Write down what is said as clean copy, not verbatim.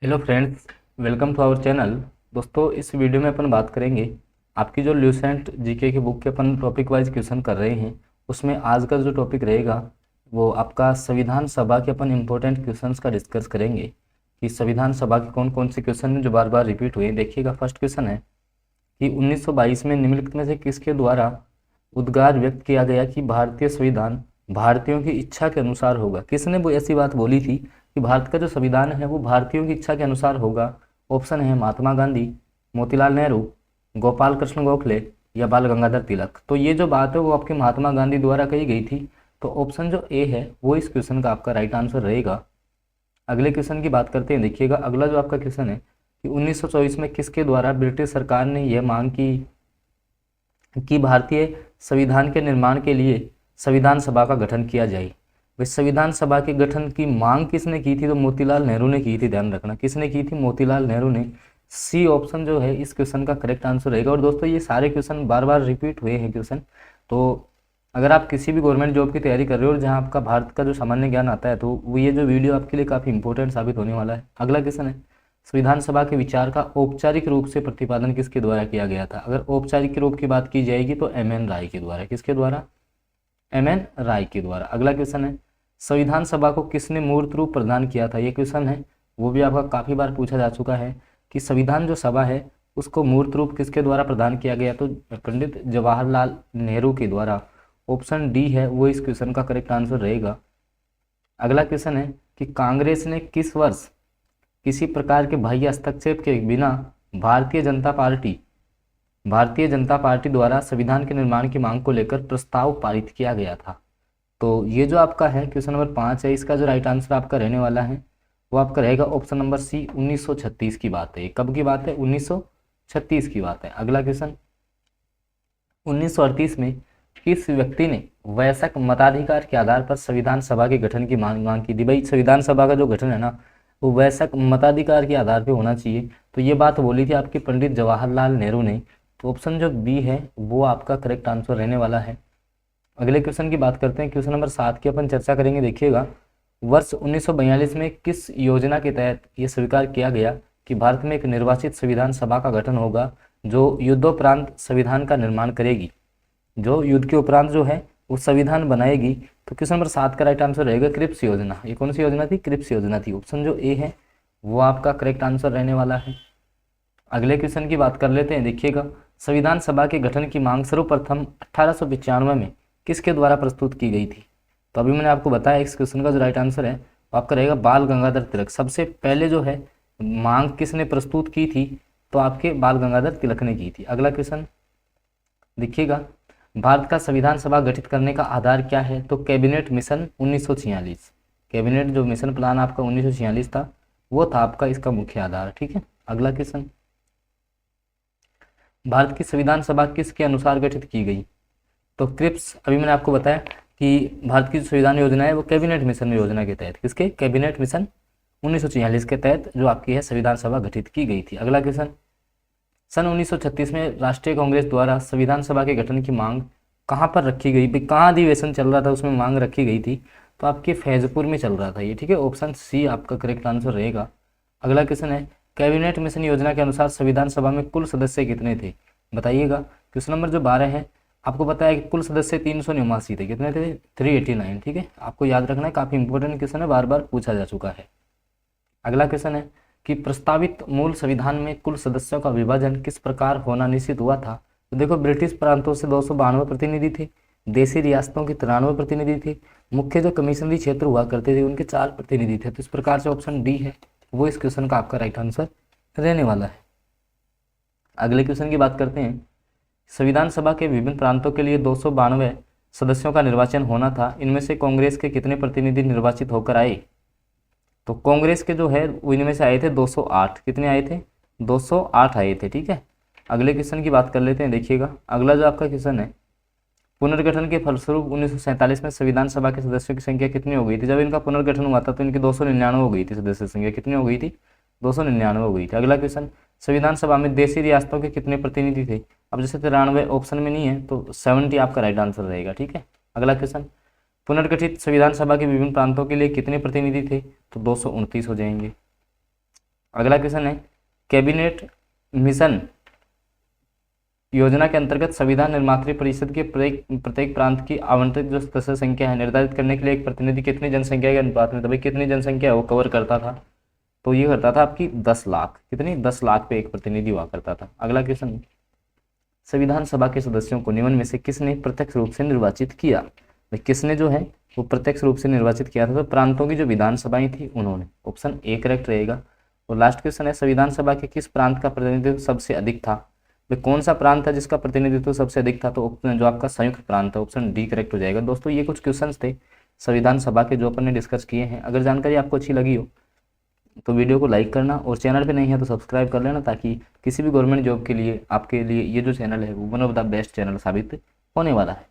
Hello friends, welcome to our channel. दोस्तों, इस video में अपन बात करेंगे आपकी जो ल्यूसेंट जीके की बुक के अपन टॉपिक वाइज क्वेश्चन कर रहे हैं। उसमें आज का जो टॉपिक रहेगा वो आपका संविधान सभा के अपन इम्पोर्टेंट क्वेश्चंस का डिस्कस करेंगे कि संविधान सभा के कौन कौन से क्वेश्चन हैं जो बार बार रिपीट हुए। देखिएगा, फर्स्ट क्वेश्चन है कि 1922 में निम्नलिखित में से किसके द्वारा उद्गार व्यक्त किया गया कि भारतीय संविधान भारतीयों की इच्छा के अनुसार होगा। किसने वो ऐसी बात बोली थी कि भारत का जो संविधान है वो भारतीयों की इच्छा के अनुसार होगा। ऑप्शन है महात्मा गांधी, मोतीलाल नेहरू, गोपाल कृष्ण गोखले या बाल गंगाधर तिलक। तो ये जो बात है वो आपके महात्मा गांधी द्वारा कही गई थी। तो ऑप्शन जो ए है वो इस क्वेश्चन का आपका राइट आंसर रहेगा। अगले क्वेश्चन की बात करते हैं। देखिएगा, अगला जो आपका क्वेश्चन है कि 1924 में किसके द्वारा ब्रिटिश सरकार ने यह मांग की कि भारतीय संविधान के निर्माण के लिए संविधान सभा का गठन किया जाए। भाई, संविधान सभा के गठन की मांग किसने की थी? तो मोतीलाल नेहरू ने की थी। ध्यान रखना, किसने की थी? मोतीलाल नेहरू ने। सी ऑप्शन जो है इस क्वेश्चन का करेक्ट आंसर रहेगा। और दोस्तों, ये सारे क्वेश्चन बार बार रिपीट हुए हैं क्वेश्चन। तो अगर आप किसी भी गवर्नमेंट जॉब की तैयारी कर रहे हो और जहाँ आपका भारत का जो सामान्य ज्ञान आता है, तो वो ये जो वीडियो आपके लिए काफ़ी इंपॉर्टेंट साबित होने वाला है। अगला क्वेश्चन है, संविधान सभा के विचार का औपचारिक रूप से प्रतिपादन किसके द्वारा किया गया था? अगर औपचारिक रूप की बात की जाएगी तो एम.एन. राय के द्वारा। किसके द्वारा? एम.एन. राय के द्वारा। अगला क्वेश्चन है, संविधान सभा को किसने मूर्त रूप प्रदान किया था? ये क्वेश्चन है, वो भी आपका काफ़ी बार पूछा जा चुका है कि संविधान जो सभा है उसको मूर्त रूप किसके द्वारा प्रदान किया गया? तो पंडित जवाहरलाल नेहरू के द्वारा। ऑप्शन डी है वो इस क्वेश्चन का करेक्ट आंसर रहेगा। अगला क्वेश्चन है कि कांग्रेस ने किस वर्ष किसी प्रकार के बाह्य हस्तक्षेप के बिना भारतीय जनता पार्टी द्वारा संविधान के निर्माण की मांग को लेकर प्रस्ताव पारित किया गया था? तो ये जो आपका है क्वेश्चन नंबर 5 है, इसका जो राइट आंसर आपका रहने वाला है वो आपका रहेगा ऑप्शन नंबर सी। 1936 की बात है। कब की बात है? 1936 की बात है। अगला क्वेश्चन, 1938 में किस व्यक्ति ने वयस्क मताधिकार के आधार पर संविधान सभा के गठन की मांग की थी? भाई, संविधान सभा का जो गठन है ना वो वयस्क मताधिकार के आधार पर होना चाहिए। तो ये बात बोली थी आपके पंडित जवाहरलाल नेहरू ने। तो ऑप्शन जो बी है वो आपका करेक्ट आंसर रहने वाला है। अगले क्वेश्चन की बात करते हैं। क्वेश्चन नंबर 7 की अपन चर्चा करेंगे। देखिएगा, वर्ष 1942 में किस योजना के तहत ये स्वीकार किया गया कि भारत में एक निर्वाचित संविधान सभा का गठन होगा जो युद्धोपरांत संविधान का निर्माण करेगी, जो युद्ध के उपरांत जो है वो संविधान बनाएगी? तो क्वेश्चन नंबर 7 का राइट आंसर रहेगा क्रिप्स योजना। ये कौन सी योजना थी? क्रिप्स योजना थी। ऑप्शन जो ए है वो आपका करेक्ट आंसर रहने वाला है। अगले क्वेश्चन की बात कर लेते हैं। देखिएगा, संविधान सभा के गठन की मांग सर्वप्रथम 1895 में किसके द्वारा प्रस्तुत की गई थी? तो अभी मैंने आपको बताया इस क्वेश्चन का जो राइट आंसर है वो आपका रहेगा बाल गंगाधर तिलक। सबसे पहले जो है मांग किसने प्रस्तुत की थी? तो आपके बाल गंगाधर तिलक ने की थी। अगला क्वेश्चन देखिएगा, भारत का संविधान सभा गठित करने का आधार क्या है? तो कैबिनेट मिशन 1946। कैबिनेट जो मिशन प्लान आपका 1946 था वो था आपका इसका मुख्य आधार। ठीक है। अगला क्वेश्चन, भारत की संविधान सभा किसके अनुसार गठित की गई? तो क्रिप्स, अभी मैंने आपको बताया कि भारत की जो संविधान योजना है वो कैबिनेट मिशन योजना के तहत, किसके? कैबिनेट मिशन 1946 के तहत जो आपकी है संविधान सभा गठित की गई थी। अगला क्वेश्चन, सन 1936 में राष्ट्रीय कांग्रेस द्वारा संविधान सभा के गठन की मांग कहाँ पर रखी गई? भाई, कहाँ अधिवेशन चल रहा था उसमें मांग रखी गई थी? तो आपके फैजपुर में चल रहा था ये। ठीक है। ऑप्शन सी आपका करेक्ट आंसर रहेगा। अगला क्वेश्चन है, कैबिनेट मिशन योजना के अनुसार संविधान सभा में कुल सदस्य कितने थे? बताइएगा। क्वेश्चन नंबर जो 12 है, आपको पता है कि कुल सदस्य 379 थे। कितने थे? 389। ठीक है, आपको याद रखना है, काफ़ी इंपॉर्टेंट क्वेश्चन है, बार बार पूछा जा चुका है। अगला क्वेश्चन है कि प्रस्तावित मूल संविधान में कुल सदस्यों का विभाजन किस प्रकार होना निश्चित हुआ था? तो देखो, ब्रिटिश प्रांतों से 292 प्रतिनिधि थे, देशी रियासतों के 93 प्रतिनिधि थे, मुख्य जो कमिश्नरी क्षेत्र हुआ करते थे उनके 4 प्रतिनिधि थे। तो इस प्रकार से ऑप्शन डी है वो इस क्वेश्चन का आपका राइट आंसर रहने वाला है। अगले क्वेश्चन की बात करते हैं। संविधान सभा के विभिन्न प्रांतों के लिए 292 सदस्यों का निर्वाचन होना था। इनमें से कांग्रेस के कितने प्रतिनिधि निर्वाचित होकर आए? तो कांग्रेस के जो है इनमें से आए थे 208। कितने आए थे? 208 आए थे। ठीक है। अगले क्वेश्चन की बात कर लेते हैं। देखिएगा, अगला जो आपका क्वेश्चन है, पुनर्गठन के फलस्वरूप 1947 में संविधान सभा के सदस्यों की संख्या कितनी हो गई थी? जब इनका पुनर्गठन हुआ था तो इनकी 299 हो गई थी सदस्य संख्या। कितनी हो गई थी? 299 हो गई थी। अगला क्वेश्चन, संविधान सभा में देशी रियासतों के कितने प्रतिनिधि थे? अब जैसे 93 ऑप्शन में नहीं है तो 70 आपका राइट आंसर रहेगा। ठीक है। अगला क्वेश्चन, पुनर्गठित संविधान सभा के विभिन्न प्रांतों के लिए कितने प्रतिनिधि थे? तो 229 हो जाएंगे। अगला क्वेश्चन है, कैबिनेट मिशन योजना के अंतर्गत संविधान निर्मात्री परिषद के प्रत्येक प्रांत की आवंटित जो सदस्य संख्या है निर्धारित करने के लिए एक प्रतिनिधि कितनी जनसंख्या के अनुपात में, तभी कितनी जनसंख्या वो कवर करता था, तो ये करता था आपकी 10 लाख। कितनी? 10 लाख पे एक प्रतिनिधि हुआ करता था। अगला क्वेश्चन, संविधान सभा के सदस्यों को निम्न में से किसने प्रत्यक्ष रूप से निर्वाचित किया? किसने जो है वो प्रत्यक्ष रूप से निर्वाचित किया था? तो प्रांतों की जो विधानसभाएं थी उन्होंने। ऑप्शन ए करेक्ट रहेगा। और लास्ट क्वेश्चन है, संविधान सभा के किस प्रांत का प्रतिनिधित्व सबसे अधिक था? भाई कौन सा प्रांत था जिसका प्रतिनिधित्व सबसे अधिक था? तो ऑप्शन जो आपका संयुक्त प्रांत है, ऑप्शन डी करेक्ट हो जाएगा। दोस्तों ये कुछ क्वेश्चंस थे संविधान सभा के जो अपन ने डिस्कस किए हैं। अगर जानकारी आपको अच्छी लगी हो तो वीडियो को लाइक करना, और चैनल पे नहीं है तो सब्सक्राइब कर लेना, ताकि किसी भी गवर्नमेंट जॉब के लिए आपके लिए ये जो चैनल है वो one of the best channel साबित होने वाला है।